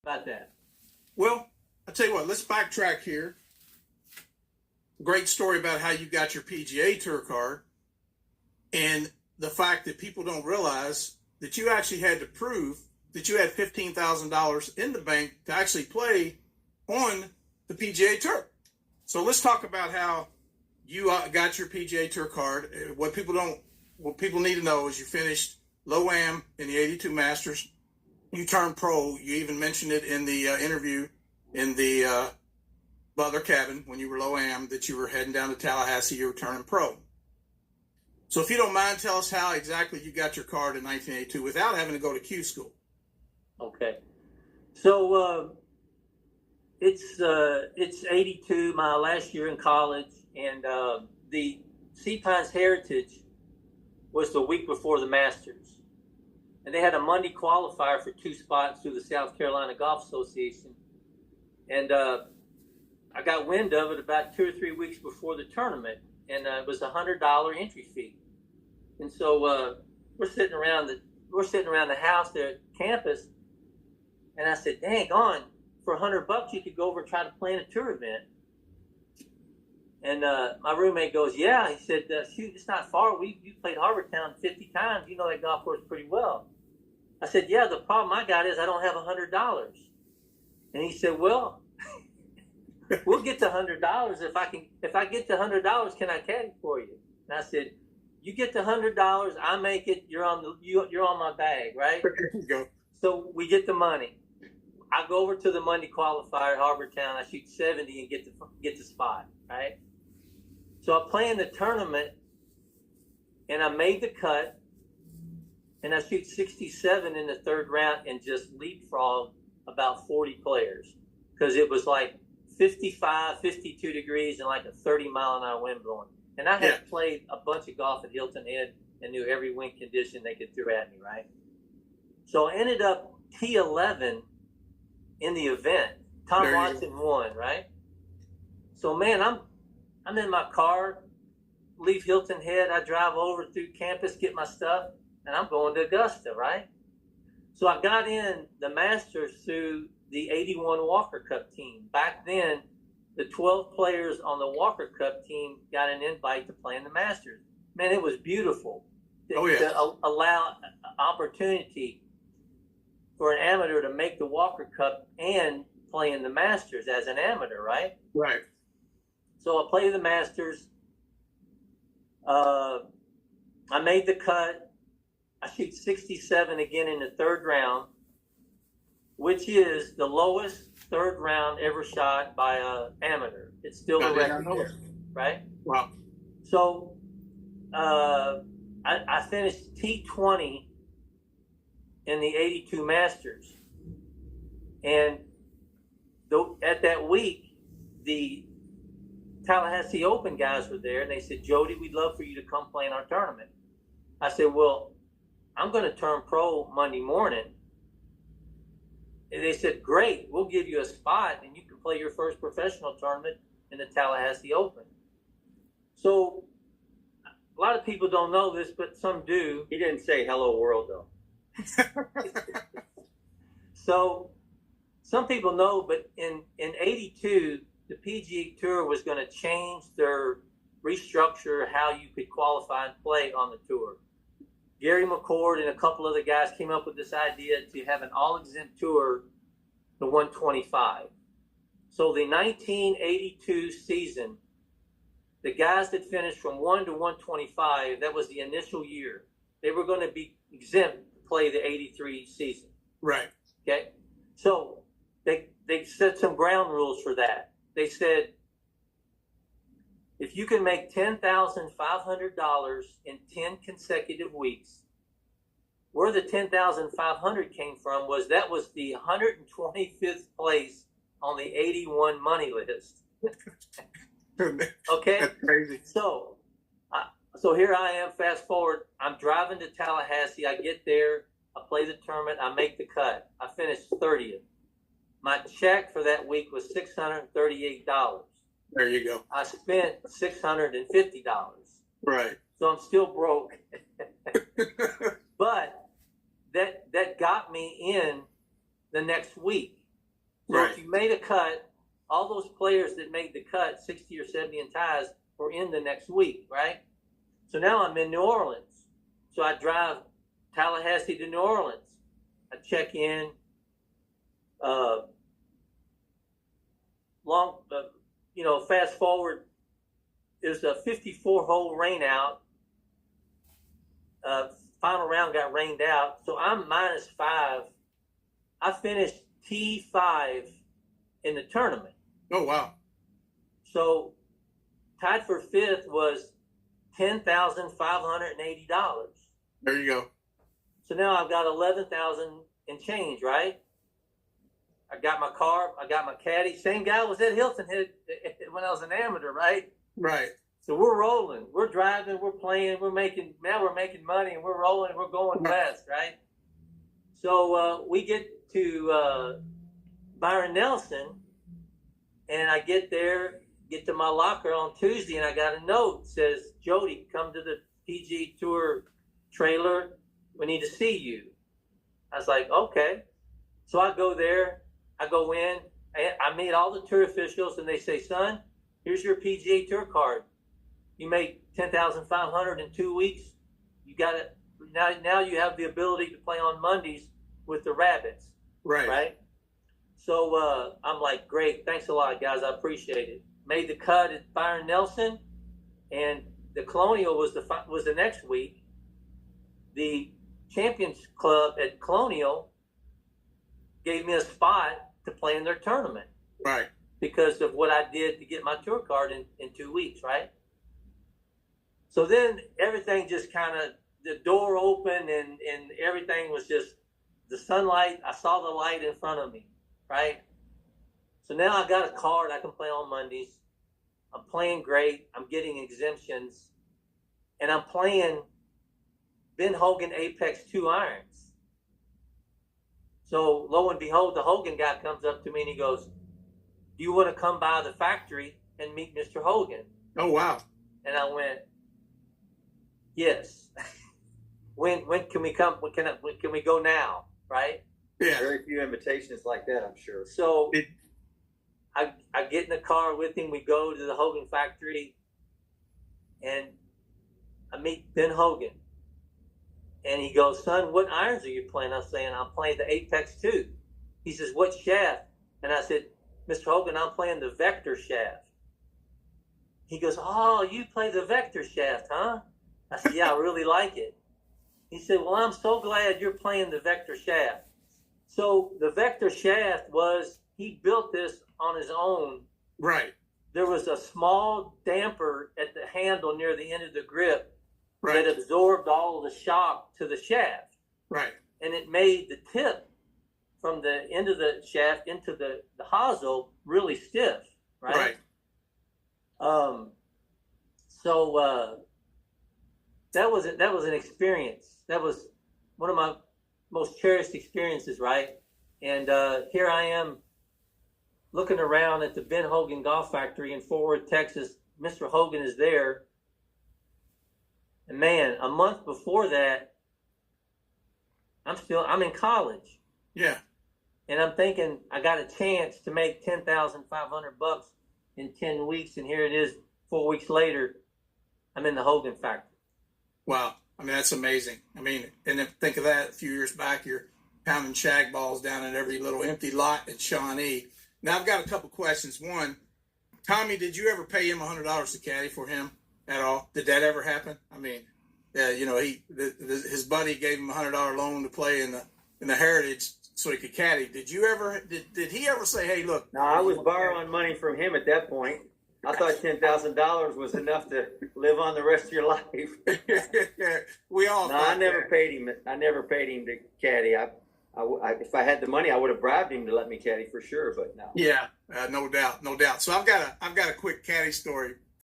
about that? Well, I'll tell you what, let's backtrack here. Great story about how you got your PGA Tour card, and the fact that people don't realize that you actually had to prove that you had $15,000 in the bank to actually play on the PGA Tour. So let's talk about how you got your PGA Tour card. What people need to know is you finished low-am in the 82 Masters. You turned pro. You even mentioned it in the interview in the Butler cabin when you were low-am that you were heading down to Tallahassee. You were turning pro. So if you don't mind, tell us how exactly you got your card in 1982 without having to go to Q school. Okay. So it's 82, my last year in college, and the Sea Pines Heritage was the week before the Masters. And they had a Monday qualifier for 2 spots through the South Carolina Golf Association. And I got wind of it about 2 or 3 weeks before the tournament, and it was a $100 entry fee. And so we're sitting around the house there at campus, and I said, "Dang on, for $100 you could go over and try to plan a tour event." And my roommate goes, "Yeah." He said, "Shoot, it's not far. You played Harbortown 50 times. You know that golf course pretty well." I said, "Yeah, the problem I got is I don't have $100. And he said, "Well, we'll get the $100 if I get the $100, can I caddy for you?" And I said, "You get the $100, I make it. You're on my bag, right?" There you go. So we get the money. I go over to the Monday qualifier at Harbortown. I shoot 70 and get the spot, right? So I play in the tournament, and I made the cut, and I shoot 67 in the third round and just leapfrog about 40 players because it was like 55, 52 degrees and like a 30-mile-an-hour wind blowing. And I had played a bunch of golf at Hilton Head and knew every wind condition they could throw at me, right? So I ended up T11 in the event. Tom Watson won, right? So, man, I'm in my car, leave Hilton Head. I drive over through campus, get my stuff, and I'm going to Augusta, right? So I got in the Masters through the 81 Walker Cup team. Back then, the 12 players on the Walker Cup team got an invite to play in the Masters. Man, it was beautiful. To allow opportunity for an amateur to make the Walker Cup and play in the Masters as an amateur, right? Right. So I played the Masters. I made the cut. I shoot 67 again in the third round, which is the lowest third round ever shot by an amateur. It's still the record there, right? Wow. So I finished T20 in the 82 Masters. And at that week, the Tallahassee Open guys were there, and they said, "Jodie, we'd love for you to come play in our tournament." I said, "Well, I'm going to turn pro Monday morning." And they said, "Great, we'll give you a spot, and you can play your first professional tournament in the Tallahassee Open." So a lot of people don't know this, but some do. He didn't say hello world, though. So some people know, but in 82, the PGA Tour was going to change restructure how you could qualify and play on the tour. Gary McCord and a couple other guys came up with this idea to have an all-exempt tour, the 125. So the 1982 season, the guys that finished from 1 to 125, that was the initial year, they were going to be exempt to play the 83 season. Right. Okay? So they set some ground rules for that. They said, if you can make $10,500 in 10 consecutive weeks, where the $10,500 came from was that was the 125th place on the 81 money list. Okay? That's crazy. So here I am, fast forward, I'm driving to Tallahassee, I get there, I play the tournament, I make the cut. I finished 30th. My check for that week was $638. There you go. I spent $650. Right. So I'm still broke. But that got me in the next week. So Right. if you made a cut, all those players that made the cut, 60 or 70 in ties, were in the next week, right? So now I'm in New Orleans. So I drive Tallahassee to New Orleans. I check in. Fast forward. There's a 54-hole rain out. Final round got rained out, so I'm -5. I finished T5 in the tournament. Oh, wow. So tied for 5th was $10,580. There you go. So now I've got 11,000 and change, right? I got my car, I got my caddy. Same guy was at Hilton Head when I was an amateur, right? Right. So we're rolling, we're driving, we're playing, we're making money, and we're rolling, we're going west, right? So we get to Byron Nelson, and I get there, get to my locker on Tuesday, and I got a note that says, Jodie, come to the PG Tour trailer. We need to see you. I was like, okay. So I go there, I go in, I meet all the tour officials, and they say, son, here's your PGA Tour card. You made $10,500 in 2 weeks. You got it. Now you have the ability to play on Mondays with the Rabbits. Right. So I'm like, great. Thanks a lot, guys. I appreciate it. Made the cut at Byron Nelson, and the Colonial was the next week. The Champions Club at Colonial gave me a spot to play in their tournament. Right. Because of what I did to get my tour card in 2 weeks, right? So then everything just kind of, the door opened and everything was just the sunlight. I saw the light in front of me, right? So now I got a card. I can play on Mondays. I'm playing great. I'm getting exemptions. And I'm playing Ben Hogan Apex 2 irons. So lo and behold, the Hogan guy comes up to me and he goes, do you want to come by the factory and meet Mr. Hogan? Oh, wow. And I went, yes. When can we come? Can we go now? Right? Yeah. Very few invitations like that, I'm sure. So I get in the car with him. We go to the Hogan factory, and I meet Ben Hogan. And he goes, son, what irons are you playing? I'm saying, I'm playing the Apex 2. He says, what shaft? And I said, Mr. Hogan, I'm playing the Vector shaft. He goes, oh, you play the Vector shaft, huh? I said, yeah, I really like it. He said, well, I'm so glad you're playing the Vector shaft. So the Vector shaft he built this on his own. Right. There was a small damper at the handle near the end of the grip Right. that absorbed all of the shock to the shaft. Right. And it made the tip from the end of the shaft into the hosel really stiff, right? So that was an experience. That was one of my most cherished experiences, right? And here I am looking around at the Ben Hogan Golf Factory in Fort Worth, Texas. Mr. Hogan is there. And man, a month before that, I'm in college. Yeah. And I'm thinking I got a chance to make $10,500 in 10 weeks, and here it is 4 weeks later, I'm in the Hogan factory. Wow. I mean, that's amazing. I mean, and then think of that a few years back, you're pounding shag balls down in every little empty lot at Shawnee. Now, I've got a couple questions. One, Tommy, did you ever pay him $100 to caddy for him at all? Did that ever happen? I mean, his buddy gave him a $100 loan to play in the Heritage so he could caddy. Did you ever? Did he ever say, "Hey, look"? No, I was borrowing money from him at that point. I thought $10,000 was enough to live on the rest of your life. We all. No, I never paid him. I never paid him to caddy. If I had the money, I would have bribed him to let me caddy for sure. But no. Yeah, no doubt. So I've got a quick caddy story